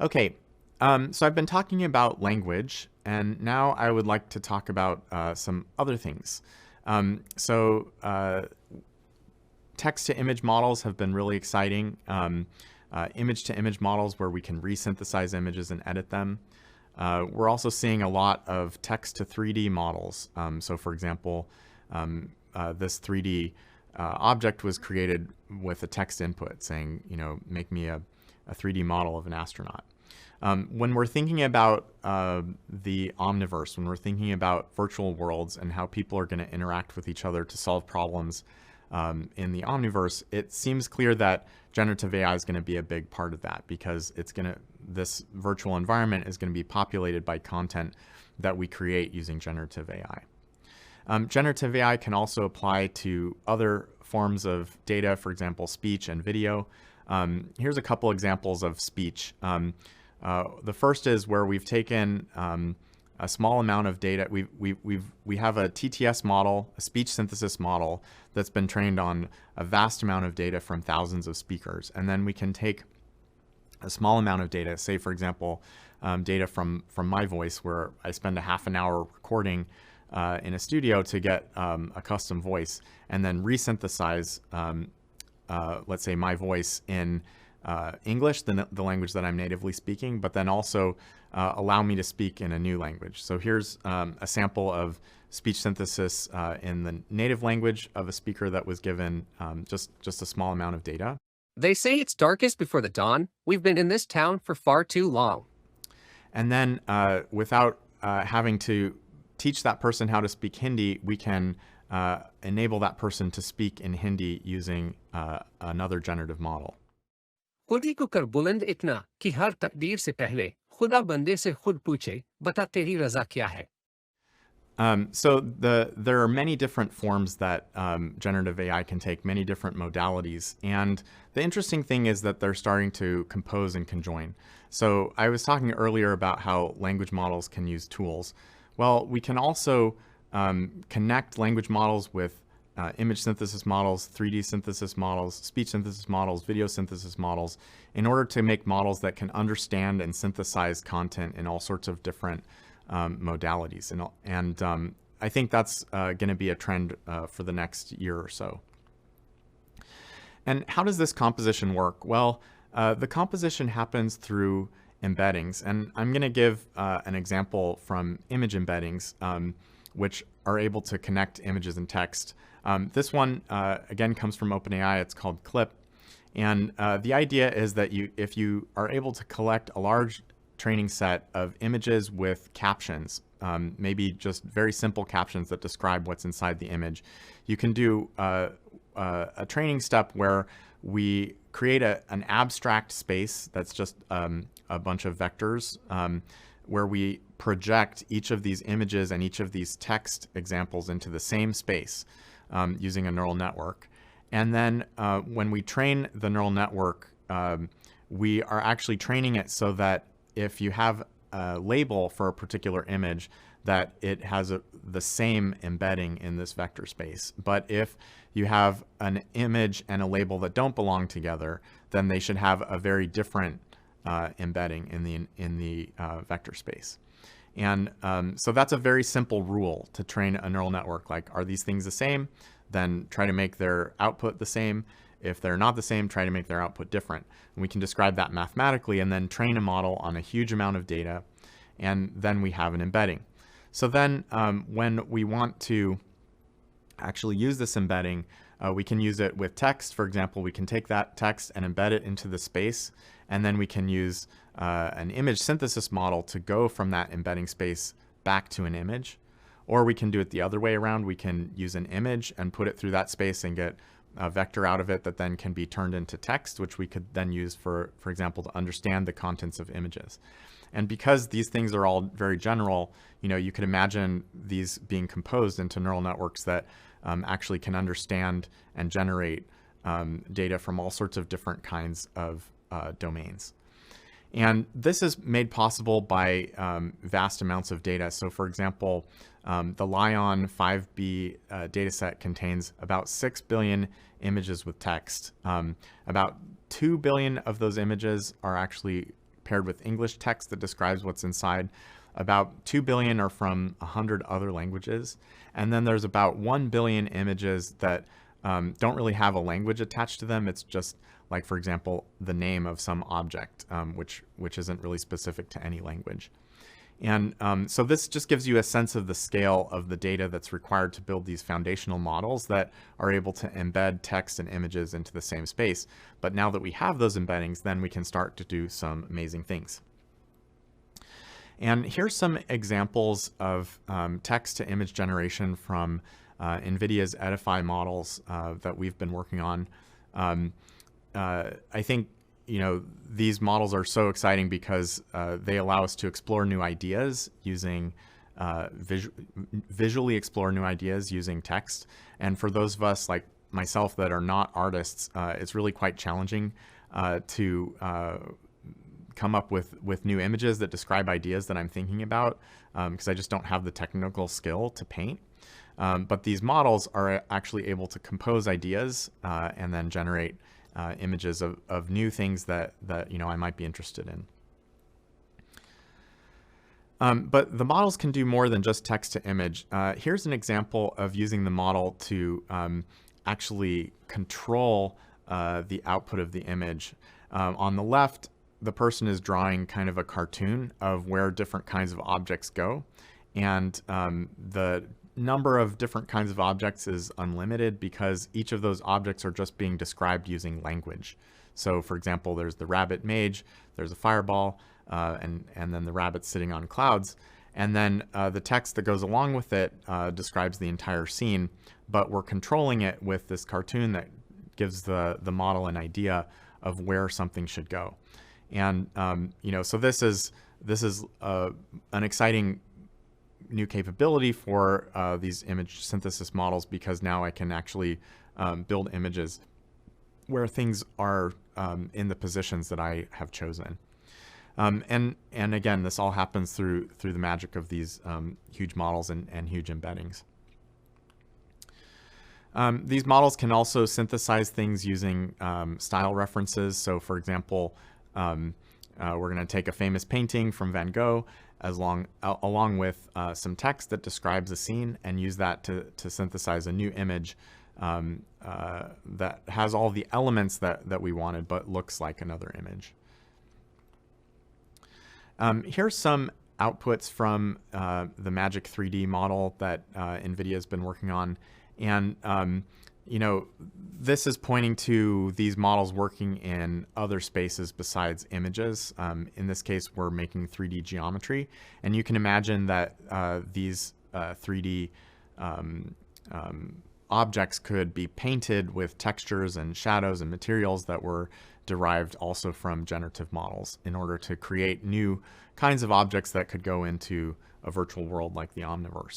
Okay, so I've been talking about language, and now I would like to talk about some other things. So text-to-image models have been really exciting. Image-to-image models where we can resynthesize images and edit them. We're also seeing a lot of text-to-3D models. So for example, this 3D object was created with a text input saying, make me a 3D model of an astronaut. When we're thinking about the omniverse, when we're thinking about virtual worlds and how people are going to interact with each other to solve problems in the omniverse, it seems clear that generative AI is going to be a big part of that, because this virtual environment is going to be populated by content that we create using generative AI. Generative AI can also apply to other forms of data, for example, speech and video. Here's a couple examples of speech. The first is where we've taken a small amount of data. We have a TTS model, a speech synthesis model, that's been trained on a vast amount of data from thousands of speakers. And then we can take a small amount of data, say, for example, data from my voice, where I spend a half an hour recording in a studio to get a custom voice, and then resynthesize, let's say, my voice in English, the language that I'm natively speaking, but then also allow me to speak in a new language. So here's a sample of speech synthesis in the native language of a speaker that was given just a small amount of data. They say it's darkest before the dawn. We've been in this town for far too long. And then without having to teach that person how to speak Hindi, we can enable that person to speak in Hindi using another generative model. खुदी को कर बुलंद इतना कि हर तकदीर से पहले खुदा बंदे से खुद पूछे बता तेरी रजा क्या है. So there are many different forms that generative AI can take, many different modalities. And the interesting thing is that they're starting to compose and conjoin. So I was talking earlier about how language models can use tools. Well, we can also connect language models with image synthesis models, 3D synthesis models, speech synthesis models, video synthesis models, in order to make models that can understand and synthesize content in all sorts of different modalities. And I think that's going to be a trend for the next year or so. And how does this composition work? Well, the composition happens through embeddings. And I'm going to give an example from image embeddings, which are able to connect images and text. This one, again, comes from OpenAI. It's called Clip. And the idea is that if you are able to collect a large training set of images with captions, maybe just very simple captions that describe what's inside the image, you can do a training step where we create an abstract space that's just a bunch of vectors, where we project each of these images and each of these text examples into the same space using a neural network. And then when we train the neural network, we are actually training it so that if you have a label for a particular image, that it has the same embedding in this vector space. But if you have an image and a label that don't belong together, then they should have a very different embedding in the vector space. And so that's a very simple rule to train a neural network. Like, are these things the same? Then try to make their output the same. If they're not the same, try to make their output different. And we can describe that mathematically and then train a model on a huge amount of data. And then we have an embedding. So then when we want to actually use this embedding, we can use it with text. For example, we can take that text and embed it into the space. And then we can use an image synthesis model to go from that embedding space back to an image. Or we can do it the other way around. We can use an image and put it through that space and get a vector out of it that then can be turned into text, which we could then use, for example, to understand the contents of images. And because these things are all very general, you could imagine these being composed into neural networks that actually can understand and generate data from all sorts of different kinds of domains. And this is made possible by vast amounts of data. So for example, the Lion 5B dataset contains about 6 billion images with text. About 2 billion of those images are actually paired with English text that describes what's inside. About 2 billion are from 100 other languages. And then there's about 1 billion images that don't really have a language attached to them. It's just like, for example, the name of some object, which isn't really specific to any language. And so this just gives you a sense of the scale of the data that's required to build these foundational models that are able to embed text and images into the same space. But now that we have those embeddings, then we can start to do some amazing things. And here's some examples of text to image generation from NVIDIA's Edify models that we've been working on. I think these models are so exciting because they allow us to explore new ideas using visually explore new ideas using text. And for those of us like myself that are not artists, it's really quite challenging to come up with new images that describe ideas that I'm thinking about because I just don't have the technical skill to paint. But these models are actually able to compose ideas and then generate images of new things that I might be interested in. But the models can do more than just text to image. Here's an example of using the model to actually control the output of the image. On the left, the person is drawing kind of a cartoon of where different kinds of objects go. And the number of different kinds of objects is unlimited because each of those objects are just being described using language. So for example, there's the rabbit mage, there's a fireball, and then the rabbit sitting on clouds. And then the text that goes along with it describes the entire scene, but we're controlling it with this cartoon that gives the model an idea of where something should go. And so this is an exciting new capability for these image synthesis models because now I can actually build images where things are in the positions that I have chosen. And again, this all happens through the magic of these huge models and huge embeddings. These models can also synthesize things using style references. So for example, we're going to take a famous painting from Van Gogh along with some text that describes a scene and use that to synthesize a new image that has all the elements that we wanted but looks like another image. Here's some outputs from the Magic 3D model that NVIDIA has been working on. And this is pointing to these models working in other spaces besides images. In this case, we're making 3D geometry. And you can imagine that these 3D objects could be painted with textures and shadows and materials that were derived also from generative models in order to create new kinds of objects that could go into a virtual world like the Omniverse.